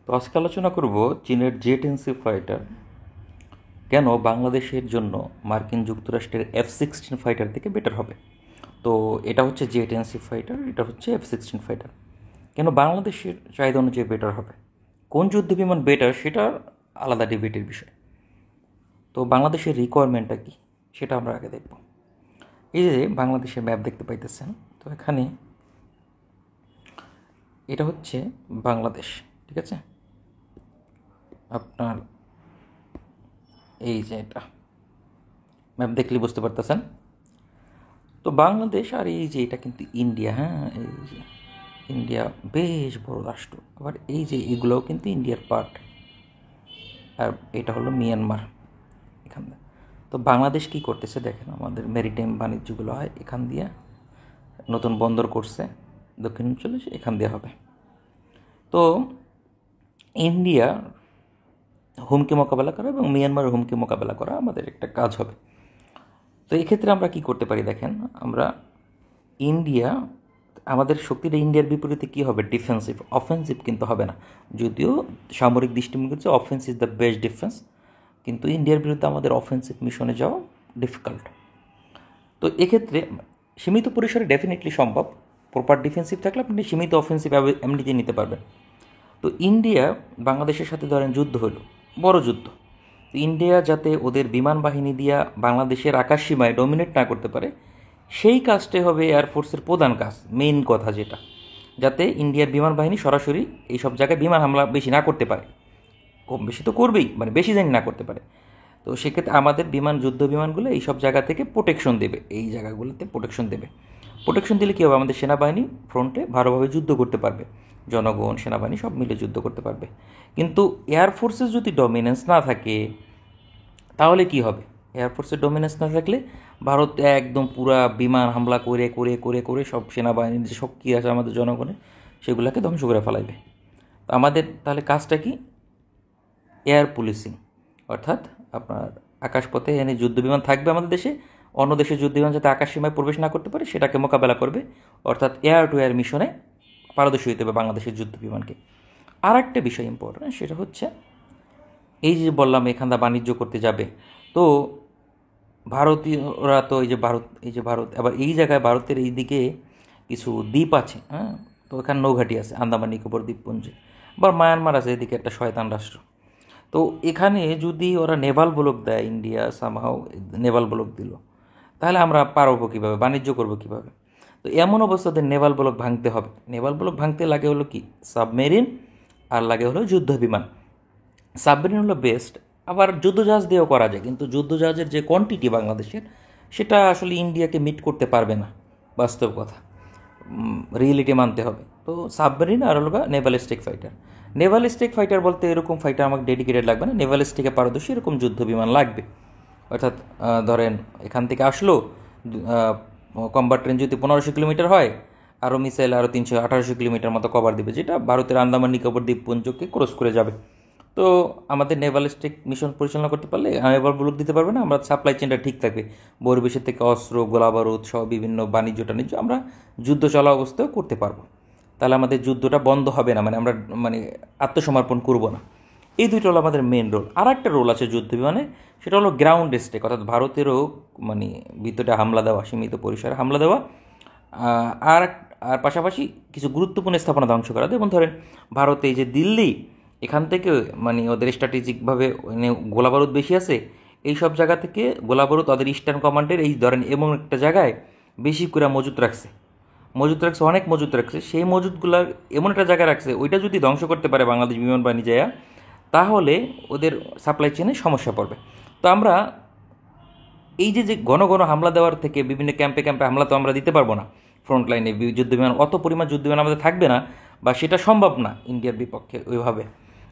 তো আজকে আলোচনা করব চীনের জেট-এনসি ফাইটার কেন বাংলাদেশের জন্য মার্কিন যুক্তরাষ্ট্রের F-16 ফাইটার থেকে বেটার হবে। তো এটা হচ্ছে জেট-এনসি ফাইটার, এটা হচ্ছে F-16 ফাইটার। কেন বাংলাদেশের চাহিদা অনুযায়ী বেটার হবে, কোন যুদ্ধ বিমান বেটার সেটা আলাদা ডিবেটের বিষয়। তো বাংলাদেশের রিকোয়ারমেন্টটা কী সেটা আমরা আগে দেখব। এই যে বাংলাদেশের ম্যাপ দেখতে পাইতেছেন, তো এখানে এটা হচ্ছে বাংলাদেশ, ঠিক আছে। আপনার এই যে এটা ম্যাপ দেখলে বুঝতে পারতেছেন। তো বাংলাদেশ আর এই যে এটা কিন্তু ইন্ডিয়া, হ্যাঁ, এই যে ইন্ডিয়া বেশ বড় রাষ্ট্র। আবার এই যে এগুলোও কিন্তু ইন্ডিয়ার পার্ট, আর এটা হলো মিয়ানমার এখান। তো বাংলাদেশ কি করতেছে দেখেন, আমাদের মেরিটাইম বাণিজ্যগুলো হয় এখান দিয়ে, নতুন বন্দর করছে দক্ষিণাঞ্চলে, এখান দিয়ে হবে। তো ইন্ডিয়া হুমকি মোকাবেলা করা এবং মিয়ানমারের হুমকি মোকাবেলা করা আমাদের একটা কাজ হবে। তো এক্ষেত্রে আমরা কি করতে পারি দেখেন, আমরা ইন্ডিয়া, আমাদের শক্তিটা ইন্ডিয়ার বিপরীতে কী হবে, ডিফেন্সিভ, অফেন্সিভ কিন্তু হবে না। যদিও সামরিক দৃষ্টিভঙ্গি হচ্ছে offence is the best defence, কিন্তু ইন্ডিয়ার বিরুদ্ধে আমাদের অফেন্সিভ মিশনে যাওয়া ডিফিকাল্ট। তো এক্ষেত্রে সীমিত পরিসরে ডেফিনেটলি সম্ভব, প্রপার ডিফেন্সিভ থাকলে আপনি সীমিত অফেন্সিভ এমনিতেই নিতে পারবেন। তো ইন্ডিয়া বাংলাদেশের সাথে ধরেন যুদ্ধ হলো, বড় যুদ্ধ, ইন্ডিয়া যাতে ওদের বিমান বাহিনী দিয়া বাংলাদেশের আকাশ সীমায় ডমিনেট না করতে পারে, সেই কাজটাই হবে এয়ারফোর্সের প্রধান কাজ, মেইন কথা যেটা, যাতে ইন্ডিয়ার বিমান বাহিনী সরাসরি এই সব জায়গায় বিমান হামলা বেশি না করতে পারে। কম বেশি তো করবেই, মানে বেশি জানি না করতে পারে। তো সেক্ষেত্রে আমাদের যুদ্ধ বিমানগুলো এই সব জায়গা থেকে প্রোটেকশন দেবে, এই জায়গাগুলোতে প্রোটেকশন দেবে। প্রোটেকশন দিলে কী হবে, আমাদের সেনাবাহিনী ফ্রন্টে ভালোভাবে যুদ্ধ করতে পারবে, জনগণ সেনাবাহিনী সব মিলে যুদ্ধ করতে পারবে। কিন্তু এয়ারফোর্সের যদি ডমিনেন্স না থাকে তাহলে কি হবে, এয়ারফোর্সের ডমিনেন্স না থাকলে ভারত একদম পুরা বিমান হামলা করে করে করে করে সব সেনাবাহিনীর যে শক্তি আছে আমাদের জনগণের, সেগুলোকে ধ্বংস করে ফেলাইবে। তো আমাদের তাহলে কাজটা কি, এয়ার পুলিশিং, অর্থাৎ আপনার আকাশপথে এনে যুদ্ধবিমান থাকবে আমাদের দেশে, অন্য দেশের যুদ্ধবিমান যাতে আকাশ সীমায় প্রবেশ না করতে পারে সেটাকে মোকাবেলা করবে, অর্থাৎ এয়ার টু এয়ার মিশনে পারদর্শী হতে হবে বাংলাদেশের যুদ্ধবিমানকে। আর একটা বিষয় ইম্পর্টেন্ট, সেটা হচ্ছে এই যে বললাম এখানটা বাণিজ্য করতে যাবে, তো ভারতীয়রা তো এই যে ভারত আবার এই জায়গায় ভারতের এই দিকে কিছু দ্বীপ আছে, হ্যাঁ, তো এখানে নৌঘাটি আছে, আন্দামান নিকোবর দ্বীপপুঞ্জে, আবার মায়ানমার আছে এদিকে একটা শয়তান রাষ্ট্র। তো এখানে যদি ওরা নেভাল ব্লক দেয়, ইন্ডিয়া সামহাও নেভাল ব্লক দিল, তাহলে আমরা পারবো কীভাবে, বাণিজ্য করবো কীভাবে? তো এমন অবস্থাতে নেভাল ব্লক ভাঙতে হবে। নেভাল ব্লক ভাঙতে লাগে হলো কি, সাবমেরিন, আর লাগে হলো যুদ্ধ বিমান। সাবমেরিন হলো বেস্ট, আবার যুদ্ধজাহাজ দিয়েও করা যায়, কিন্তু যুদ্ধজাহাজের যে কোয়ান্টিটি বাংলাদেশের, সেটা আসলে ইন্ডিয়াকে মিট করতে পারবে না, বাস্তব কথা, রিয়েলিটি মানতে হবে। তো সাবমেরিন আর হলো নেভালিস্টিক ফাইটার। নেভালিস্টিক ফাইটার বলতে এরকম ফাইটার আমাকে ডেডিকেটেড লাগবে না, নেভালিস্টিকে পারদর্শী এরকম যুদ্ধ বিমান লাগবে। অর্থাৎ ধরেন এখান থেকে আসলো কম্বার ট্রেন যদি 1500 কিলোমিটার হয়, আরও মিসাইল আরও 1800 কিলোমিটার মতো কভার দেবে, যেটা ভারতের আন্দামান নিকোবর দ্বীপপুঞ্জকে ক্রস করে যাবে। তো আমাদের নেভালিস্টিক মিশন পরিচালনা করতে পারলে নেভাল ব্লক দিতে পারবে না, আমরা সাপ্লাই চেনটা ঠিক থাকবে, বহির্বিশ্বের থেকে অস্ত্র গোলাবারুদ সহ বিভিন্ন বাণিজ্য টাণিজ্য আমরা যুদ্ধ চলা অবস্থাও করতে পারবো। তাহলে আমাদের যুদ্ধটা বন্ধ হবে না, মানে আমরা আত্মসমর্পণ করবো না। এই দুইটা হলো আমাদের মেন রোল। আর একটা রোল আছে যুদ্ধ বিমানে, সেটা হলো গ্রাউন্ড স্ট্রাইক, অর্থাৎ ভারতেরও ভিতরে হামলা দেওয়া, সীমিত পরিসরে হামলা দেওয়া, আর আর পাশাপাশি কিছু গুরুত্বপূর্ণ স্থাপনা ধ্বংস করা। যেমন ধরেন ভারতে এই যে দিল্লি, এখান থেকে ওদের স্ট্র্যাটেজিকভাবে গোলাবারুদ বেশি আছে, এই সব জায়গা থেকে গোলাবারুদ ওদের ইস্টার্ন কমান্ডের এই ধরেন এমন একটা জায়গায় বেশি করে মজুত রাখছে অনেক মজুত রাখছে, সেই মজুতগুলার এমন একটা জায়গায় রাখছে, ওইটা যদি ধ্বংস করতে পারে বাংলাদেশ বিমান বাহিনী যায়, তাহলে ওদের সাপ্লাই চেনে সমস্যা পড়বে। তো আমরা এই যে ঘন ঘন হামলা দেওয়ার থেকে বিভিন্ন ক্যাম্পে ক্যাম্পে হামলা তো আমরা দিতে পারবো না, ফ্রন্ট লাইনে যুদ্ধবিমান অত পরিমাণ যুদ্ধবিমান আমাদের থাকবে না, বা সেটা সম্ভব না ইন্ডিয়ার বিপক্ষে ওইভাবে।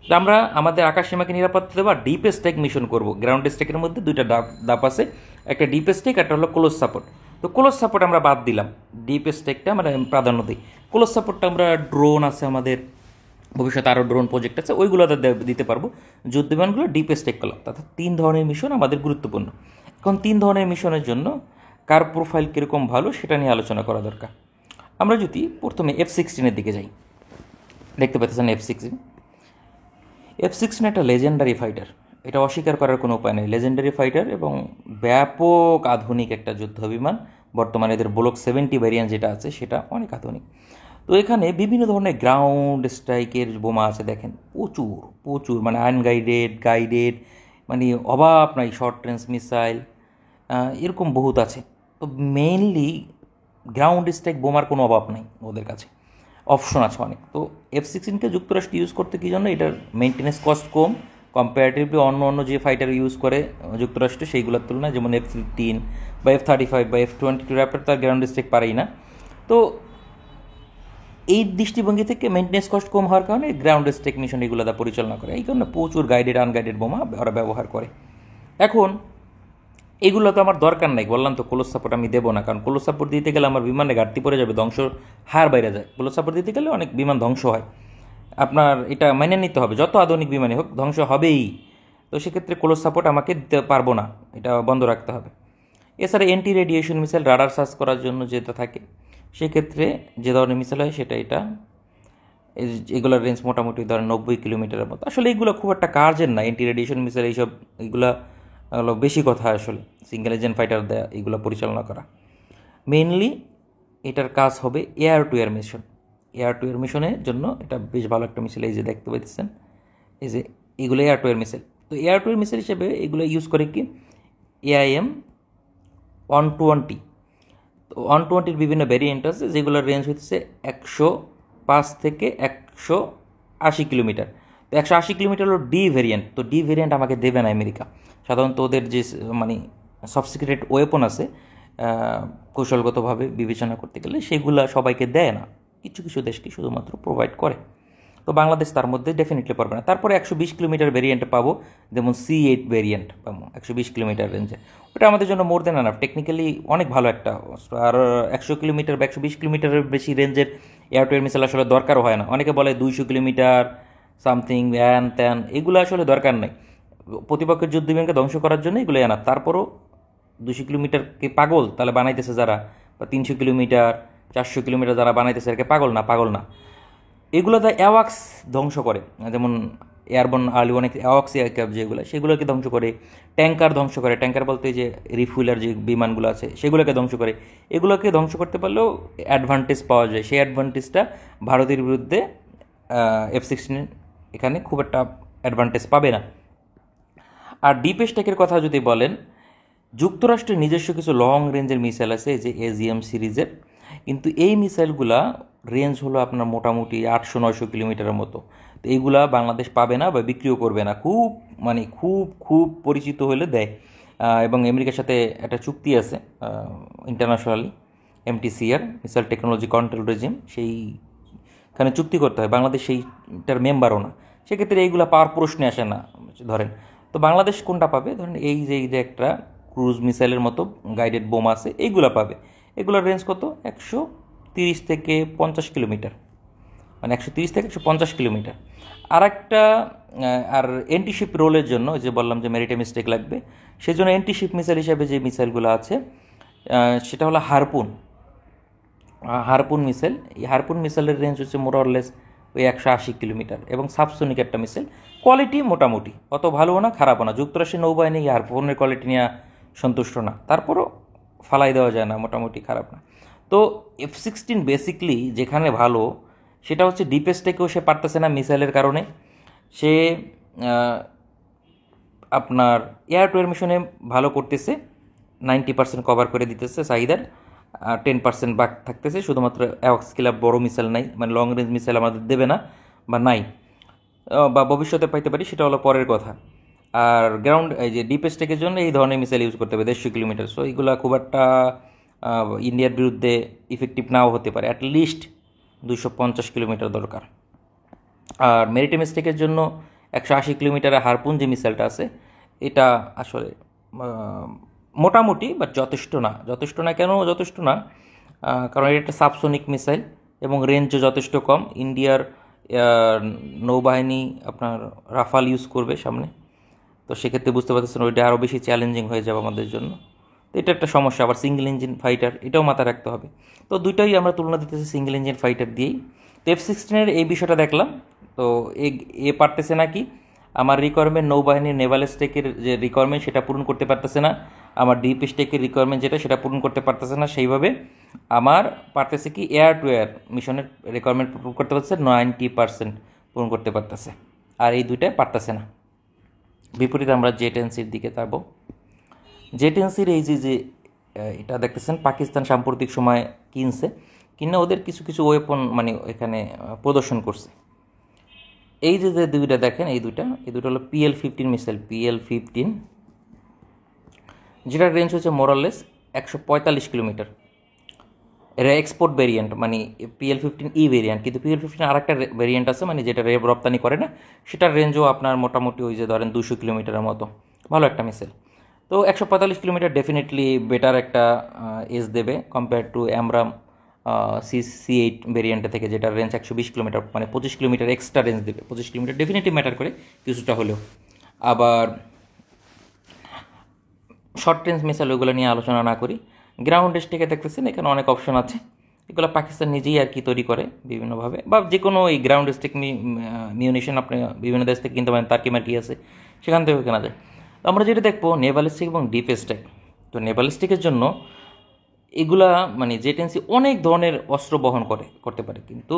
তো আমরা আমাদের আকাশসীমাকে নিরাপত্তা দেওয়া ডিপ স্টেক মিশন করব। গ্রাউন্ড স্টেকের মধ্যে দুইটা ধাপ আছে, একটা ডিপ স্টেক, একটা হলো ক্লোজ সাপোর্ট। তো ক্লোজ সাপোর্ট আমরা বাদ দিলাম, ডিপ স্টেকটা আমরা প্রাধান্য দিই। ক্লোজ সাপোর্টটা আমরা ড্রোন আছে আমাদের, ভবিষ্যতে আরও ড্রোন প্রজেক্ট আছে, ওইগুলোতে দিতে পারবো। যুদ্ধবিমানগুলো ডিপ স্টেক করলাম। অর্থাৎ 3 ধরনের মিশন আমাদের গুরুত্বপূর্ণ। এখন 3 ধরনের মিশনের জন্য কার প্রোফাইল কীরকম ভালো সেটা নিয়ে আলোচনা করা দরকার। আমরা যদি প্রথমে F-16 দিকে যাই, দেখতে পাচ্ছেন F-16, F-16 একটা লেজেন্ডারি ফাইটার, এটা অস্বীকার করার কোনো উপায় নেই। লেজেন্ডারি ফাইটার এবং ব্যাপক আধুনিক একটা যুদ্ধ বিমান। বর্তমানে এদের ব্লক 70 ভ্যারিয়েন্ট যেটা আছে সেটা অনেক আধুনিক। তো এখানে বিভিন্ন ধরনের গ্রাউন্ড স্ট্রাইকের বোমা আছে, দেখেন প্রচুর প্রচুর, মানে আনগাইডেড, গাইডেড, মানে অভাব নাই, শর্ট রেঞ্জ মিসাইল, এরকম বহুত আছে। তো মেইনলি গ্রাউন্ড স্ট্রাইক বোমার কোনো অভাব নাই ওদের কাছে, অপশন আছে অনেক। তো F-16কে যুক্তরাষ্ট্র ইউজ করতে কী জন্য, এটার মেনটেন্যান্স কস্ট কম কম্পারেটিভলি অন্য অন্য যে ফাইটার ইউজ করে যুক্তরাষ্ট্র সেইগুলোর তুলনায়, যেমন F-15 বা F-35 বা F-22 র্যাপটার তার গ্রাউন্ড স্ট্রাইক পারেই না। তো এই দৃষ্টিভঙ্গি থেকে মেনটেন্যান্স কস্ট কম হওয়ার কারণে গ্রাউন্ড স্ট্রাইক মিশন এগুলো দা পরিচালনা করে, এই কারণে প্রচুর গাইডেড আনগাইডেড বোমা ওরা ব্যবহার করে। এখন এগুলো তো আমার দরকার নাই, বললাম তো ক্লোজ সাপোর্ট আমি দেবো না, কারণ ক্লোজ সাপোর্ট দিতে গেলে আমার বিমানে ঘাটতি পড়ে যাবে, ধ্বংস হার বাইরে যায়। ক্লোজ সাপোর্ট দিতে গেলে অনেক বিমান ধ্বংস হয়, আপনার এটা মেনে নিতে হবে, যত আধুনিক বিমানই হোক ধ্বংস হবেই। তো সেক্ষেত্রে ক্লোজ সাপোর্ট আমাকে দিতে পারবো না, এটা বন্ধ রাখতে হবে। এছাড়া anti radiation missile, radar search করার জন্য যেটা থাকে, সেক্ষেত্রে যে ধরনের মিসাইল হয় সেটা এটা, এগুলোর রেঞ্জ মোটামুটি ধরেন 90 কিলোমিটারের মতো। আসলে এগুলো খুব একটা কাজের না, অ্যান্টি রেডিয়েশন মিসাইল এইসব, এগুলা হলো বেশি কথা আসলে সিঙ্গেল এজেন্ট ফাইটার দেয়া এগুলো পরিচালনা করা। মেইনলি এটার কাজ হবে air to air mission. Air to air মিশনের জন্য এটা বেশ ভালো একটা মিসাইল, এই যে দেখতে পাচ্ছেন, এই যে এগুলো এয়ার টু এয়ার মিসাইল। তো এয়ার টু এয়ার মিসাইল হিসেবে এগুলো ইউজ করে কি, AIM-120। তো 120-র বিভিন্ন ভ্যারিয়েন্ট আছে, যেগুলোর রেঞ্জ হচ্ছে 105 থেকে 180 কিলোমিটার। তো 180 কিলোমিটার হলো ডি ভ্যারিয়েন্ট। তো ডি ভ্যারিয়েন্ট আমাকে দেবে না আমেরিকা, সাধারণত ওদের যে মানে সব সিক্রেট ওয়েপন আছে, কৌশলগতভাবে বিবেচনা করতে গেলে সেগুলো সবাইকে দেয় না, কিছু কিছু দেশকে শুধুমাত্র প্রোভাইড করে। তো বাংলাদেশ তার মধ্যে ডেফিনেটলি পারবে না। তারপরে 120 কিলোমিটার ভ্যারিয়েন্ট পাবো, যেমন C8 ভ্যারিয়েন্ট পাবো 120 কিলোমিটার রেঞ্জে। ওটা আমাদের জন্য মোর দেন আনাফ, টেকনিক্যালি অনেক ভালো একটা অস্ত্র। আর 100 কিলোমিটার বা 120 কিলোমিটারের বেশি রেঞ্জের এয়ার টু এয়ার মিসাইল আসলে দরকারও হয় না। অনেকে বলে 200 কিলোমিটার সামথিং হ্যান ত্যান, এগুলো আসলে দরকার নেই। প্রতিপক্ষের যুদ্ধ বিমানকে ধ্বংস করার জন্য এগুলো আনা। তারপরও 200 কিলোমিটারকে পাগল তাহলে বানাইতেছে যারা, বা 300 কিলোমিটার 400 কিলোমিটার যারা বানাইতেছে এরকে পাগল না, পাগল না। এগুলো তো অ্যাওয়াক্স ধ্বংস করে, যেমন এয়ারবর্ন আর্লি অনেক অ্যাওয়াক্স এয়ারক্রাফট যেগুলো, সেগুলোকে ধ্বংস করে। ট্যাঙ্কার ধ্বংস করে, ট্যাঙ্কার বলতে যে রিফুয়েলার যে বিমানগুলো আছে সেগুলোকে ধ্বংস করে। এগুলোকে ধ্বংস করতে পারলেও অ্যাডভান্টেজ পাওয়া যায়, সেই অ্যাডভান্টেজটা ভারতের বিরুদ্ধে F-16 এখানে খুব একটা অ্যাডভান্টেজ পাবে না। আর ডিপ স্ট্যাকের কথা যদি বলেন, যুক্তরাষ্ট্রের নিজস্ব কিছু লং রেঞ্জের মিসাইল আছে, যে AGM সিরিজের, কিন্তু এই মিসাইলগুলা রেঞ্জ হলো আপনার মোটামুটি 800-900 কিলোমিটারের মতো। তো এইগুলা বাংলাদেশ পাবে না বা বিক্রিও করবে না, খুব মানে খুব খুব পরিচিত হলে দেয়। এবং আমেরিকার সাথে একটা চুক্তি আছে internationally, MTCR missile technology control regime, সেইখানে চুক্তি করতে হয়, বাংলাদেশ সেইটার মেম্বারও না। সেক্ষেত্রে এইগুলা পাওয়ার প্রশ্নে আসে না ধরেন। তো বাংলাদেশ কোনটা পাবে, ধরেন এই যে একটা ক্রুজ মিসাইলের মতো গাইডেড বোম আছে, এইগুলো পাবে। এগুলোর রেঞ্জ কত, 130 থেকে 50 কিলোমিটার, মানে 130 থেকে 150 কিলোমিটার। আর একটা আর অ্যান্টিশিপ রোলের জন্য, যে বললাম যে ম্যারিটাইম স্ট্রাইক লাগবে, সেজন্য অ্যান্টিশিপ মিসাইল হিসাবে যে মিসাইলগুলো আছে সেটা হলো হারপুন মিসাইল। এই হারপুন মিসাইলের রেঞ্জ হচ্ছে মোরলেস ওই 180 কিলোমিটার, এবং সাবসোনিক একটা মিসাইল। কোয়ালিটি মোটামুটি, অত ভালোও না খারাপও না। যুক্তরাষ্ট্রের নৌবাহিনী হারপুনের কোয়ালিটি নিয়ে সন্তুষ্ট না, তারপরও ফালাই দেওয়া যায় না, মোটামুটি খারাপ না। তো F-16 বেসিকলি যেখানে ভালো, সেটা হচ্ছে ডিপ স্টেকেও সে পারতেছে না মিসাইলের কারণে। সে আপনার এয়ার টু এয়ার মিশনে ভালো করতেছে, 90% কভার করে দিতেছে চাহিদার, 10% বাক থাকতেছে শুধুমাত্র অ্যাওয়াক্স কিলার বড় মিসাইল নাই, মানে লং রেঞ্জ মিসাইল আমাদের দেবে না বা নাই, বা ভবিষ্যতে পাইতে পারি, সেটা হলো পরের কথা। আর গ্রাউন্ড এই যে ডিপ স্টেকের জন্য এই ধরনের মিসাইল ইউজ করতে হবে 150 কিলোমিটার। সো এইগুলো খুব একটা ইন্ডিয়ার বিরুদ্ধে ইফেক্টিভ নাও হতে পারে, অ্যাটলিস্ট 250 কিলোমিটার দরকার। আর মেরিটাইম স্টেকের জন্য 180 কিলোমিটারের হারপুন যে মিসাইলটা আছে, এটা আসলে মোটামুটি, বাট যথেষ্ট না কেন যথেষ্ট না, কারণ এটা একটা সাবসোনিক মিসাইল এবং রেঞ্জও যথেষ্ট কম। ইন্ডিয়ার নৌবাহিনী আপনার রাফাল ইউজ করবে সামনে, তো সেক্ষেত্রে বুঝতে পারতেছেন ওইটা আরও বেশি চ্যালেঞ্জিং হয়ে যাবে আমাদের জন্য। তো এটা একটা সমস্যা। আবার সিঙ্গেল ইঞ্জিন ফাইটার, এটাও মাথায় রাখতে হবে। তো দুইটাই আমরা তুলনা দিতেছি সিঙ্গেল ইঞ্জিন ফাইটার দিয়েই। তো F-16 এই বিষয়টা দেখলাম। তো এ পারতেছে না কি, আমার রিকোয়ারমেন্ট নৌবাহিনীর নেভাল স্টেকের যে রিকোয়ারমেন্ট সেটা পূরণ করতে পারতেছে না, আমার ডিপ স্টেকের রিকোয়ারমেন্ট যেটা সেটা পূরণ করতে পারতেছে না, সেইভাবে আমার পারতেছে কি এয়ার টু এয়ার মিশনের রিকোয়ারমেন্ট পূরণ করতে পারতেছে 90% পূরণ করতে পারতেছে, আর এই দুইটাই পারতেছে না। বিপরীতে আমরা জেট এনসির দিকে যাবো। জেট এনসির এই যে এটা দেখতেছেন পাকিস্তান সাম্প্রতিক সময় কিনছে, কিনে ওদের কিছু কিছু ওয়েপন মানে এখানে প্রদর্শন করছে। এই যে দুইটা দেখেন, এই দুইটা হলো PL-15 মিসাইল, PL-15, যেটার রেঞ্জ হচ্ছে মোরাললেস 145 কিলোমিটার। এরা এক্সপোর্ট ভেরিয়েন্ট, মানে PL-15E ভেরিয়েন্ট, কিন্তু PL-15 আর একটা ভেরিয়েন্ট আছে মানে যেটা রপ্তানি করে না, সেটার রেঞ্জও আপনার মোটামুটি ওই যে ধরেন 200 কিলোমিটারের মতো, ভালো একটা মিসাইল। তো 145 কিলোমিটার ডেফিনেটলি বেটার একটা এজ দেবে কম্পেয়ার টু অ্যামরাম C8 ভেরিয়েন্টে থেকে, যেটার রেঞ্জ 120 কিলোমিটার, মানে 25 কিলোমিটার এক্সট্রা রেঞ্জ দেবে। 25 কিলোমিটার ডেফিনেটলি ম্যাটার করে কিছুটা হলেও। আবার শর্ট রেঞ্জ মিসাইল ওইগুলো নিয়ে আলোচনা না করি, গ্রাউন্ড স্টেকে দেখতেছেন এখানে অনেক অপশন আছে। এগুলো পাকিস্তান নিজেই আর কি তৈরি করে বিভিন্নভাবে, বা যে কোনো এই গ্রাউন্ড স্টেক মিউনিশন আপনি বিভিন্ন দেশ থেকে কিনতে পারেন, তার্কি মার্কি আছে, সেখান থেকে কেনা যায়। তো আমরা যেটা দেখবো নেভাল স্টেক এবং ডিপ স্টেক। তো নেভাল স্টেকের জন্য এগুলা মানে জেট এনসি অনেক ধরনের অস্ত্র বহন করতে পারে, কিন্তু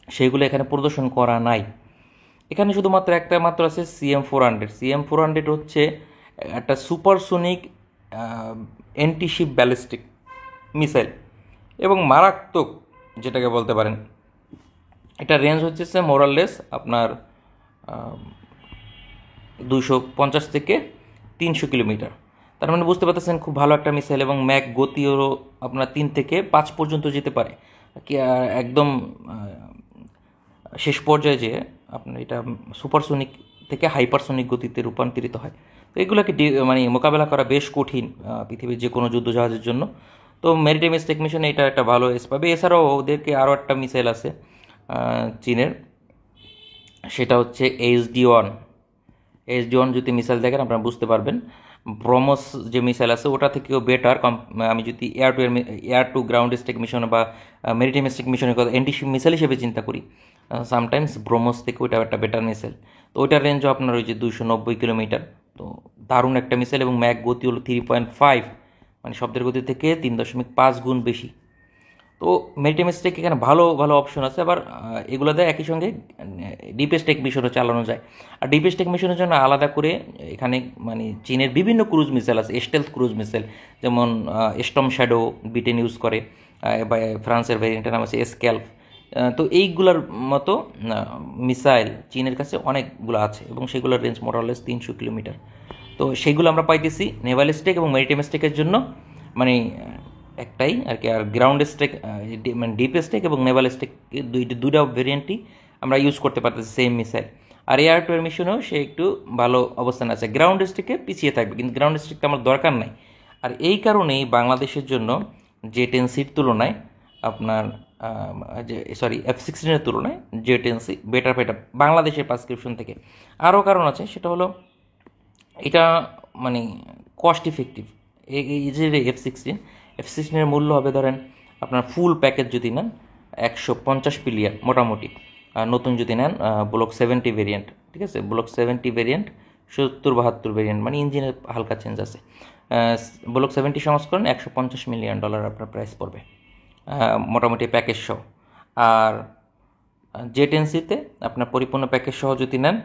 সেগুলো এখানে প্রদর্শন করা নাই। এখানে শুধুমাত্র একটা মাত্র আছে CM-400। CM-400 হচ্ছে একটা সুপারসোনিক অ্যান্টিশিপ ব্যালিস্টিক মিসাইল এবং মারাত্মক যেটাকে বলতে পারেন। এটা রেঞ্জ হচ্ছে মোরাললেস আপনার 250 থেকে 300 কিলোমিটার। তার মানে বুঝতে পারতেছেন খুব ভালো একটা মিসাইল, এবং ম্যাক গতিও আপনার 3 থেকে 5 পর্যন্ত যেতে পারে, কি একদম শেষ পর্যায়ে যে আপনার এটা সুপারসোনিক থেকে হাইপারসোনিক গতিতে রূপান্তরিত হয়। তো এগুলোকে মানে মোকাবেলা করা বেশ কঠিন পৃথিবীর যে কোনো যুদ্ধ জাহাজের জন্য। তো মেরিটাইম স্টেক মিশনে এটা একটা ভালো এস পাবে। এছাড়াও ওদেরকে আরও একটা মিসাইল আছে চীনের, সেটা হচ্ছে HD-1 যদি মিসাইল দেখেন আপনারা বুঝতে পারবেন। ব্রহ্মস যে মিসাইল আছে ওটা থেকেও বেটার। আমি যদি air to ground strike mission বা মেরিটাইম স্টেক মিশনের কথা অ্যান্টিশিপ মিসাইল হিসেবে চিন্তা করি, সামটাইমস ব্রহ্মস থেকে ওইটা একটা বেটার মিসাইল। তো ওইটার রেঞ্জও আপনার ওই যে 290 কিলোমিটার। তো দারুণ একটা মিসাইল, এবং ম্যাক গতি হলো 3.5, মানে শব্দের গতি থেকে 3.5 গুণ বেশি। তো মেরিটাইম স্টেক এখানে ভালো ভালো অপশন আছে। আবার এগুলো দেয় একই সঙ্গে ডিপ স্টেক মিশনও চালানো যায়। আর ডিপ স্টেক মিশনের জন্য আলাদা করে এখানে মানে চীনের বিভিন্ন ক্রুজ মিসাইল আছে, স্টেলথ ক্রুজ মিসাইল, যেমন স্টর্ম শ্যাডো ব্রিটেন ইউজ করে, বা ফ্রান্সের ভ্যারিয়েন্টের নাম আছে স্ক্যালপ। তো এইগুলোর মতো মিসাইল চীনের কাছে অনেকগুলো আছে, এবং সেগুলোর রেঞ্জ মোরাললেস 300 কিলোমিটার। তো সেগুলো আমরা পাইতেছি নেভাল স্টেক এবং মেরিটাইম স্টেকের জন্য, মানে একটাই আর কি। আর গ্রাউন্ড স্টেক মানে ডিপ স্টেক এবং নেভাল স্টেক দুইটা ভেরিয়েন্টই আমরা ইউজ করতে পারতেছি সেম মিসাইল। আর এয়ার টু এয়ার মিশনেও সে একটু ভালো অবস্থান আছে, গ্রাউন্ড স্টেকে পিছিয়ে থাকবে, কিন্তু গ্রাউন্ড স্টেকটা আমার দরকার নাই। আর এই কারণেই বাংলাদেশের জন্য জেট এনসির তুলনায় আপনার F-16 তুলনায় জেট এনসি বেটার বাংলাদেশের প্রেসক্রিপশন থেকে। আরও কারণ আছে, সেটা হলো এটা মানে কস্ট ইফেক্টিভ। এই যে F-16 মূল্য হবে ধরেন আপনার ফুল প্যাকেজ যদি নেন 150 বিলিয়ন মোটামুটি। নতুন যদি নেন ব্লক 70 ভেরিয়েন্ট, ঠিক আছে, ব্লক 70 ভেরিয়েন্ট 70-72 ভেরিয়েন্ট, মানে ইঞ্জিনের হালকা চেঞ্জ আছে। ব্লক 70 সংস্করণ $150 মিলিয়ন আপনার প্রাইস পড়বে মোটামুটি প্যাকেজ সহ। আর জেট এনসিতে আপনার পরিপূর্ণ প্যাকেজ সহ যদি নেন,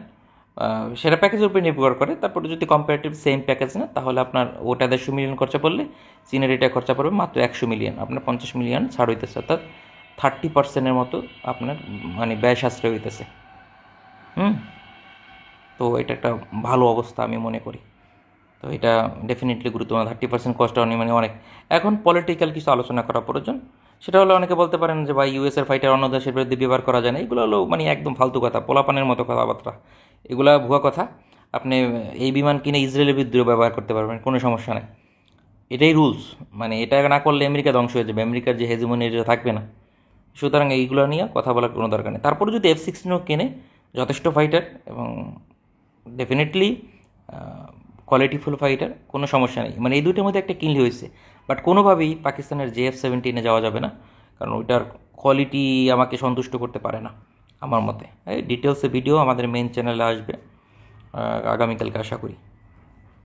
সেটা প্যাকেজের উপরে নির্ভর করে। তারপরে যদি কম্পারেটিভ সেম প্যাকেজ না, তাহলে আপনার ওটা 150 মিলিয়ন খরচা পড়লে চীনের এটা খরচা পড়বে মাত্র 100 মিলিয়ন, আপনার 50 মিলিয়ন ছাড় হইতেছে, অর্থাৎ 30% মতো আপনার মানে ব্যয় সাশ্রয় হইতেছে। তো এটা একটা ভালো অবস্থা আমি মনে করি। তো এটা ডেফিনেটলি গুরুত্বপূর্ণ। 30% কস্ট মানে অনেক। এখন পলিটিক্যাল কিছু আলোচনা করা প্রয়োজন। সেটা হলো অনেকে বলতে পারেন যে ভাই ইউএসের ফাইটার অন্য দেশের বিরুদ্ধে ব্যবহার করা যায় না, এগুলো হলো মানে একদম ফালতু কথা, পোলাপানের মতো কথাবার্তা, এগুলা ভুয়া কথা। আপনি এই বিমান কিনে ইসরায়েলের বিরুদ্ধে ব্যবহার করতে পারবেন, কোনো সমস্যা নেই, এটাই রুলস। মানে এটা না করলে আমেরিকা ধ্বংস হয়ে যাবে, আমেরিকার যে হেজিমনি এটা থাকবে না। সুতরাং এইগুলো নিয়ে কথা বলার কোনো দরকার নেই। তারপরে যদি F-16 কেনে, যথেষ্ট ফাইটার এবং ডেফিনেটলি কোয়ালিটিফুল ফাইটার, কোনো সমস্যা নেই। মানে এই দুইটার মধ্যে একটা কিনলে হয়েছে। বাট কোনোভাবেই পাকিস্তানের F-17 যাওয়া যাবে না, কারণ ওইটার কোয়ালিটি আমাকে সন্তুষ্ট করতে পারে না আমার মতে। এই ডিটেলসে ভিডিও আমাদের মেন চ্যানেলে আসবে। আগামীকালকে আশা করি।